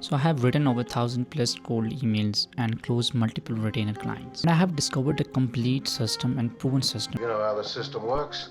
So I have written over 1,000 plus cold emails and closed multiple retainer clients. And I have discovered a complete system and proven system. You know how the system works?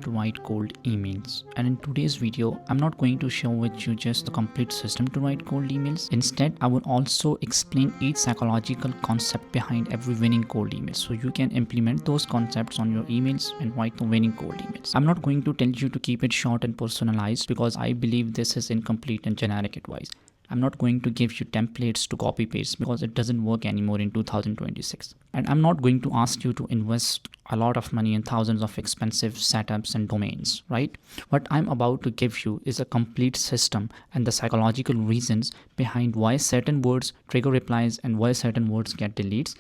To write cold emails. And in today's video, I'm not going to show with you just the complete system to write cold emails. Instead, I will also explain each psychological concept behind every winning cold email, so you can implement those concepts on your emails and write the winning cold emails. I'm not going to tell you to keep it short and personalized because I believe this is incomplete and generic advice. I'm not going to give you templates to copy paste because it doesn't work anymore in 2026. And I'm not going to ask you to invest a lot of money in thousands of expensive setups and domains, right? What I'm about to give you is a complete system and the psychological reasons behind why certain words trigger replies and why certain words get deletes,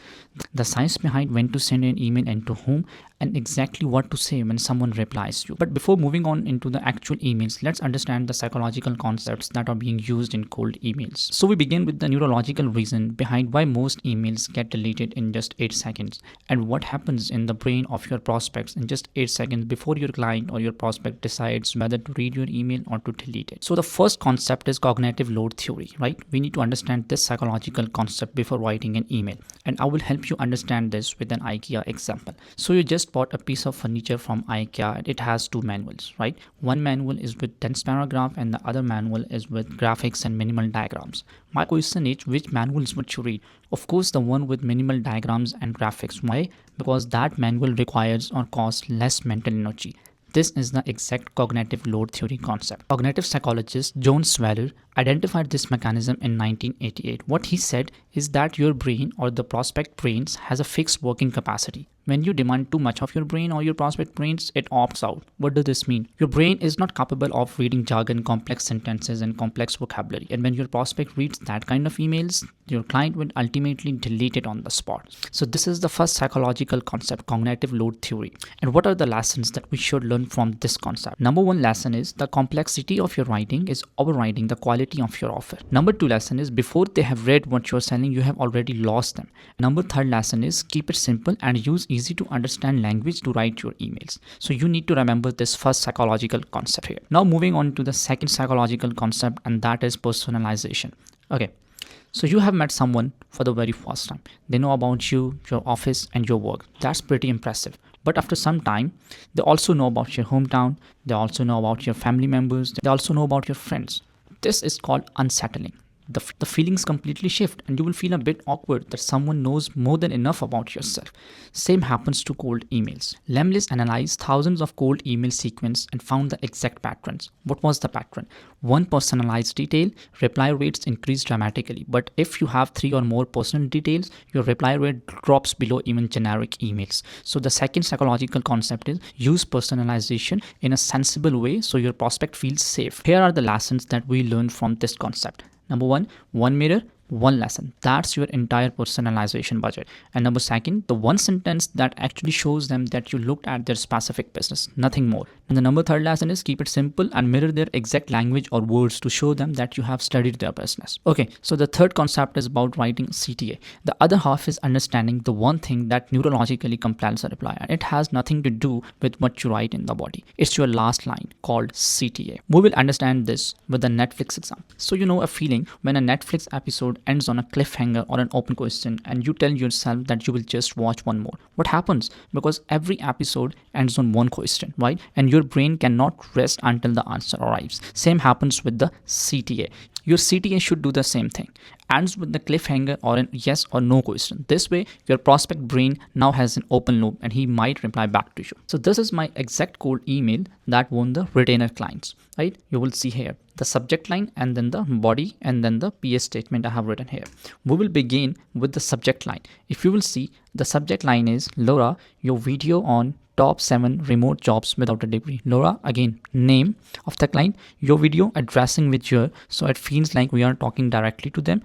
the science behind when to send an email and to whom, and exactly what to say when someone replies to you. But before moving on into the actual emails, let's understand the psychological concepts that are being used in cold emails. So we begin with the neurological reason behind why most emails get deleted in just 8 seconds and what happens in the brain of your prospects in just 8 seconds before your client or your prospect decides whether to read your email or to delete it. So the first concept is cognitive load theory, right? We need to understand this psychological concept before writing an email, and I will help you understand this with an IKEA example. So you just bought a piece of furniture from IKEA and it has two manuals, right? One manual is with dense paragraph and the other manual is with graphics and minimal diagrams. My question is, which manuals would you read? Of course, the one with minimal diagrams and graphics. Why? Because that manual requires or costs less mental energy. This is the exact cognitive load theory concept. Cognitive psychologist John Sweller identified this mechanism in 1988. What he said is that your brain or the prospect brains has a fixed working capacity. When you demand too much of your brain or your prospect brains, it opts out. What does this mean? Your brain is not capable of reading jargon, complex sentences, and complex vocabulary. And when your prospect reads that kind of emails, your client will ultimately delete it on the spot. So this is the first psychological concept, cognitive load theory. And what are the lessons that we should learn from this concept? Number one lesson is the complexity of your writing is overriding the quality of your offer. Number two lesson is before they have read what you're selling, you have already lost them. Number third lesson is keep it simple and use easy to understand language to write your emails. So you need to remember this first psychological concept here. Now moving on to the second psychological concept, and that is personalization. Okay. So you have met someone for the very first time. They know about you, your office, and your work. That's pretty impressive. But after some time, they also know about your hometown. They also know about your family members. They also know about your friends. This is called unsettling. The feelings completely shift and you will feel a bit awkward that someone knows more than enough about yourself. Same happens to cold emails. Lemlis analyzed thousands of cold email sequences and found the exact patterns. What was the pattern? One personalized detail, reply rates increase dramatically. But if you have 3 or more personal details, your reply rate drops below even generic emails. So the second psychological concept is use personalization in a sensible way so your prospect feels safe. Here are the lessons that we learned from this concept. Number one mirror, one lesson. That's your entire personalization budget. And number second, the one sentence that actually shows them that you looked at their specific business, nothing more. And the number third lesson is keep it simple and mirror their exact language or words to show them that you have studied their business. Okay, so the third concept is about writing CTA. The other half is understanding the one thing that neurologically compels a reply, and it has nothing to do with what you write in the body. It's your last line called CTA. We will understand this with the Netflix example. So you know a feeling when a Netflix episode ends on a cliffhanger or an open question and you tell yourself that you will just watch one more. What happens? Because every episode ends on one question, right? And your brain cannot rest until the answer arrives. Same happens with the CTA. Your CTA should do the same thing. Ends with the cliffhanger or an yes or no question. This way, your prospect brain now has an open loop and he might reply back to you. So this is my exact cold email that won the retainer clients, right? You will see here the subject line and then the body and then the PS statement I have written here. We will begin with the subject line. If you will see, the subject line is Laura, your video on top 7 remote jobs without a degree. Laura, again, name of the client, your video addressing with your, so it feels like we are talking directly to them.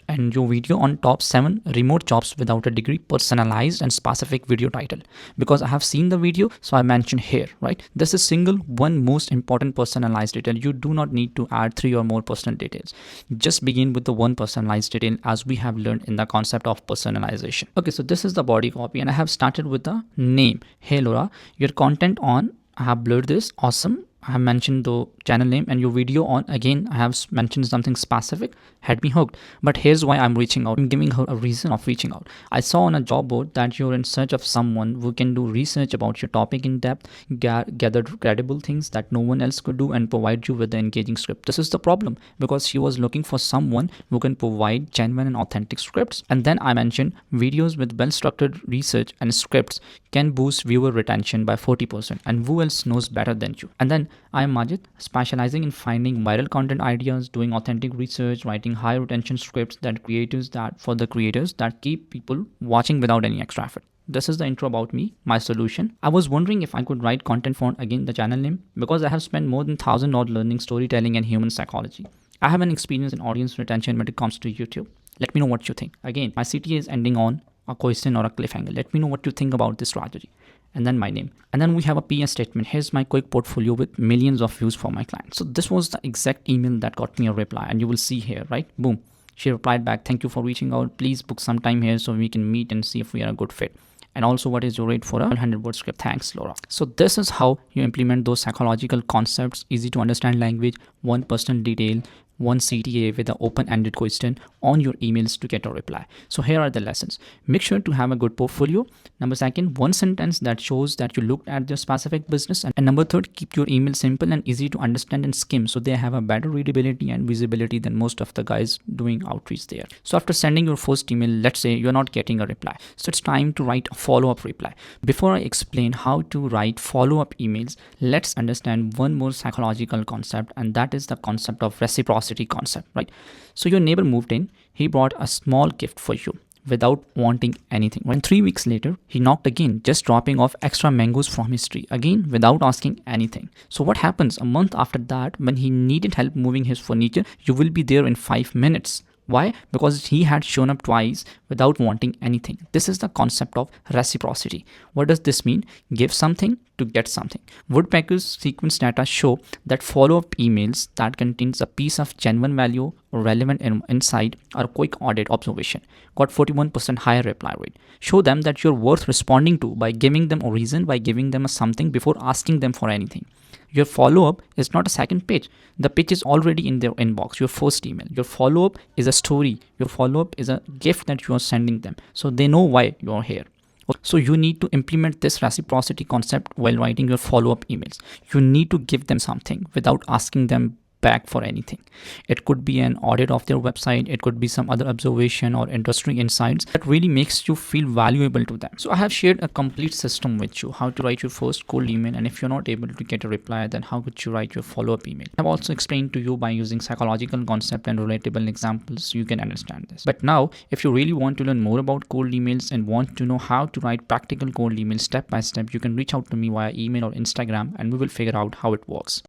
And your video on top 7 remote jobs without a degree, personalized and specific video title. Because I have seen the video, so I mentioned here, right? This is single one most important personalized detail. You do not need to add 3 or more personal details. Just begin with the one personalized detail as we have learned in the concept of personalization. Okay, so this is the body copy and I have started with the name. Hey Laura, your content on, I have blurred this, awesome. I have mentioned the channel name, and your video on again I have mentioned something specific, had me hooked. But here's why I'm reaching out. I'm giving her a reason of reaching out. I saw on a job board that you're in search of someone who can do research about your topic in depth, gather credible things that no one else could do, and provide you with the engaging script. This is the problem, because she was looking for someone who can provide genuine and authentic scripts. And then I mentioned videos with well-structured research and scripts can boost viewer retention by 40%, and who else knows better than you? And then I am Majid, specializing in finding viral content ideas, doing authentic research, writing high retention scripts for the creators that keep people watching without any extra effort. This is the intro about me, my solution. I was wondering if I could write content for, again, the channel name, because I have spent more than 1,000 odd learning storytelling and human psychology. I have an experience in audience retention when it comes to YouTube. Let me know what you think. Again, my CTA is ending on a question or a cliffhanger. Let me know what you think about this strategy. And then my name. And then we have a PS statement. Here's my quick portfolio with millions of views for my clients. So this was the exact email that got me a reply. And you will see here, right? Boom. She replied back, thank you for reaching out. Please book some time here so we can meet and see if we are a good fit. And also, what is your rate for a 100-word script? Thanks, Laura. So this is how you implement those psychological concepts, easy to understand language, one personal detail, one CTA with an open-ended question on your emails to get a reply. So here are the lessons. Make sure to have a good portfolio. Number second, one sentence that shows that you looked at your specific business. And number third, keep your email simple and easy to understand and skim, so they have a better readability and visibility than most of the guys doing outreach there. So after sending your first email, let's say you're not getting a reply. So it's time to write a follow-up reply. Before I explain how to write follow-up emails, let's understand one more psychological concept, and that is the concept of reciprocity concept, right? So your neighbor moved in, he brought a small gift for you without wanting anything. When 3 weeks later, he knocked again, just dropping off extra mangoes from his tree, again without asking anything. So what happens a month after that, when he needed help moving his furniture, you will be there in 5 minutes. Why? Because he had shown up twice without wanting anything. This is the concept of reciprocity. What does this mean? Give something to get something. Woodpecker's sequence data show that follow-up emails that contains a piece of genuine value or relevant insight or a quick audit observation got 41% higher reply rate. Show them that you're worth responding to by giving them a reason, by giving them a something before asking them for anything. Your follow-up is not a second page. The pitch is already in their inbox, your first email. Your follow-up is a story. Your follow-up is a gift that you are sending them, so they know why you are here. So you need to implement this reciprocity concept while writing your follow-up emails. You need to give them something without asking them back for anything. It could be an audit of their website, it could be some other observation or industry insights that really makes you feel valuable to them. So I have shared a complete system with you, how to write your first cold email, and if you're not able to get a reply, then how could you write your follow-up email? I've also explained to you by using psychological concept and relatable examples, you can understand this. But now, if you really want to learn more about cold emails and want to know how to write practical cold emails step by step, you can reach out to me via email or Instagram, and we will figure out how it works.